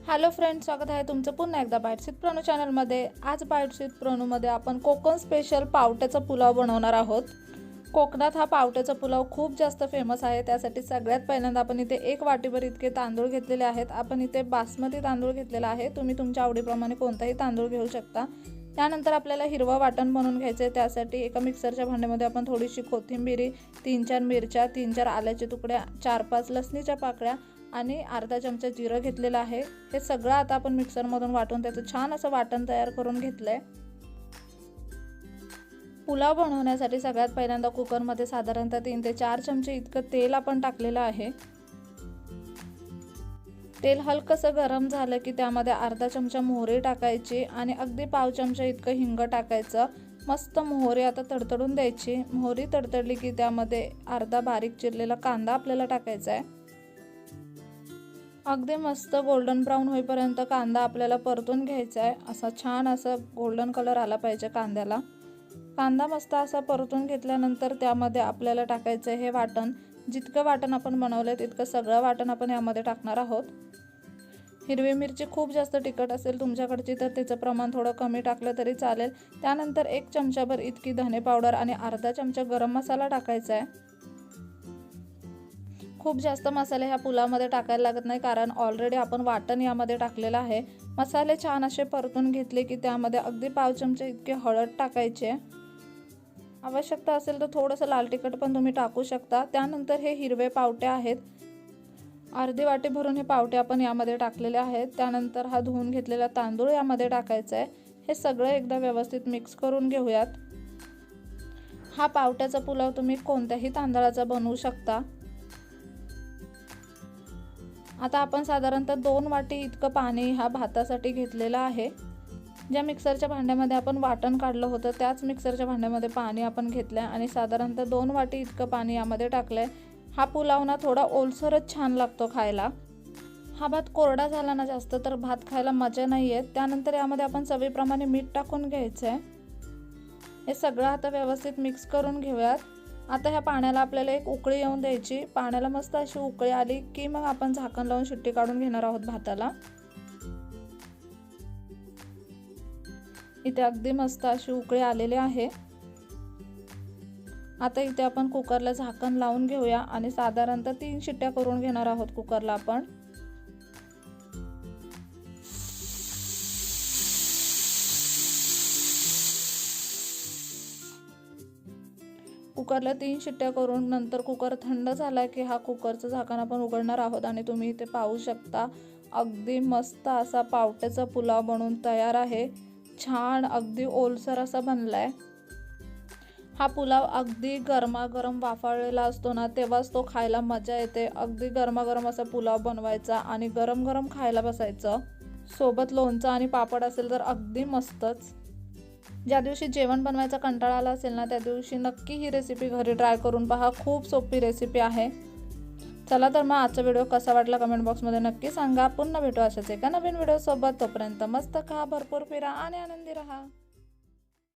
Hello friends, स्वागत आहे तुमचं पुन्हा एकदा बाईट्स विथ प्रणू चॅनलमध्ये। आज बाईट्स विथ प्रणूमध्ये आपण कोकण स्पेशल पावट्याचा पुलाव बनवणार आहोत। कोकणात हा पावट्याचा पुलाव खूप जास्त फेमस आहे। त्यासाठी सगळ्यात पहिल्यांदा आपण इथे 1 वाटीभर इतके तांदूळ घेतलेले आहेत। आपण इथे बासमती तांदूळ घेतलेला आहे, तुम्ही तुमच्या आवडीप्रमाणे कोणताही तांदूळ घेऊ शकता। त्यानंतर आपल्याला हिरवा वाटण बनवून घ्यायचे आहे। त्यासाठी एका मिक्सरच्या भांड्यामध्ये आपण थोडीशी कोथिंबीर, 3-4 मिरच्या, 3-4 आल्याचे तुकडे, 4-5 लसणीच्या पाकळ्या आणि अर्धा चमचा जिरं घेतलेलं आहे। हे सगळं आता आपण मिक्सरमधून वाटून त्याचं छान असं वाटण तयार करून घेतलंय। पुलाव बनवण्यासाठी सगळ्यात पहिल्यांदा कुकरमध्ये साधारणतः 3 ते 4 चमचे इतकं तेल आपण टाकलेलं आहे। तेल हलकसं गरम झालं की त्यामध्ये अर्धा चमचा मोहरी टाकायची आणि अगदी पाव चमचा इतकं हिंग टाकायचं। मस्त मोहरी आता तडतडून द्यायची। मोहरी तडतडली की त्यामध्ये अर्धा बारीक चिरलेला कांदा आपल्याला टाकायचा आहे। अगदी मस्त गोल्डन ब्राउन होईपर्यंत कांदा आपल्याला परतून घ्यायचा आहे। असा छान असा गोल्डन कलर आला पाहिजे कांद्याला। कांदा मस्त असा परतून घेतल्यानंतर त्यामध्ये आपल्याला टाकायचं आहे हे वाटण। जितकं वाटण आपण बनवलंय तितकं सगळं वाटण आपण यामध्ये टाकणार आहोत। हिरवी मिरची खूप जास्त तिखट असेल तुमच्याकडची तर त्याचं प्रमाण थोडं कमी टाकलं तरी चालेल। त्यानंतर 1 चमचाभर इतकी धने पावडर आणि अर्धा चमचा गरम मसाला टाकायचा आहे। खूप जास्त मसाले ह्या पुलावमध्ये टाकायला लागत नाही, कारण ऑलरेडी आपण वाटण यामध्ये टाकलेलं आहे। मसाले छान असे परतून घेतले की त्यामध्ये अगदी पाव चमचा इतके हळद टाकायचे। आवश्यकता असेल तर थोडंसं लाल तिखट पण तुम्ही टाकू शकता। त्यानंतर हे हिरवे पावटे आहेत, अर्धी वाटी भरून हे पावटे आपण यामध्ये टाकलेले आहेत। त्यानंतर हा धुवून घेतलेला तांदूळ यामध्ये टाकायचा आहे। हे सगळं एकदा व्यवस्थित मिक्स करून घेऊयात। हा पावट्याचा पुलाव तुम्ही कोणत्याही तांदळाचा बनवू शकता। आता आपण साधारणतः 2 वाटी इतकं पाणी ह्या भातासाठी घेतलेलं आहे। ज्या मिक्सरच्या भांड्यामध्ये आपण वाटण काढलं होतं त्याच मिक्सरच्या भांड्यामध्ये पाणी आपण घेतलं आणि साधारणतः 2 वाटी इतकं पाणी यामध्ये टाकलंय। हा पुलाव ना थोडा ओलसरच छान लागतो खायला। हा भात कोरडा झाला ना जास्त तर भात खायला मजा नाही येत। त्यानंतर यामध्ये आपण चवीप्रमाणे मीठ टाकून घ्यायचं आहे। हे सगळं आता व्यवस्थित मिक्स करून घेऊयात। आता ह्या पाण्याला आपल्याला एक उकळी येऊन द्यायची। पाण्याला मस्त अशी उकळी आली की मग आपण झाकण लावून शिट्टी काढून घेणार आहोत भाताला। इथे अगदी मस्त अशी उकळी आलेली आहे। आता इथे आपण कुकरला झाकण लावून घेऊया आणि साधारणतः 3 शिट्ट्या करून घेणार आहोत कुकरला आपण। कुकरला 3 शिट्ट्या करून नंतर कुकर थंड झाला की हा कुकरचं झाकण आपण उघडणार आहोत आणि तुम्ही इथे पाहू शकता अगदी मस्त असा पावट्याचा पुलाव बनून तयार आहे। छान अगदी ओलसर असा बनलाय। हा पुलाव अगदी गरमागरम वाफाळलेला असतो ना तेव्हाच तो खायला मजा येते। अगदी गरमागरम असा पुलाव बनवायचा आणि गरम गरम खायला बसायचं। सोबत लोणचं आणि पापड असेल तर अगदी मस्तच। ज्या दिवशी जेवण बनवायचा कंटाळा आला असेल ना त्या दिवशी नक्की ही रेसिपी घरी ट्राय करून पहा। खूप सोपी रेसिपी आहे। चला तर मग आजचा व्हिडिओ कसा वाटला कमेंट बॉक्समध्ये नक्की सांगा। पुन्हा भेटू अशाच एका नवीन व्हिडिओ सोबत। तोपर्यंत मस्त खा, भरपूर फिरा आणि आनंदी राहा।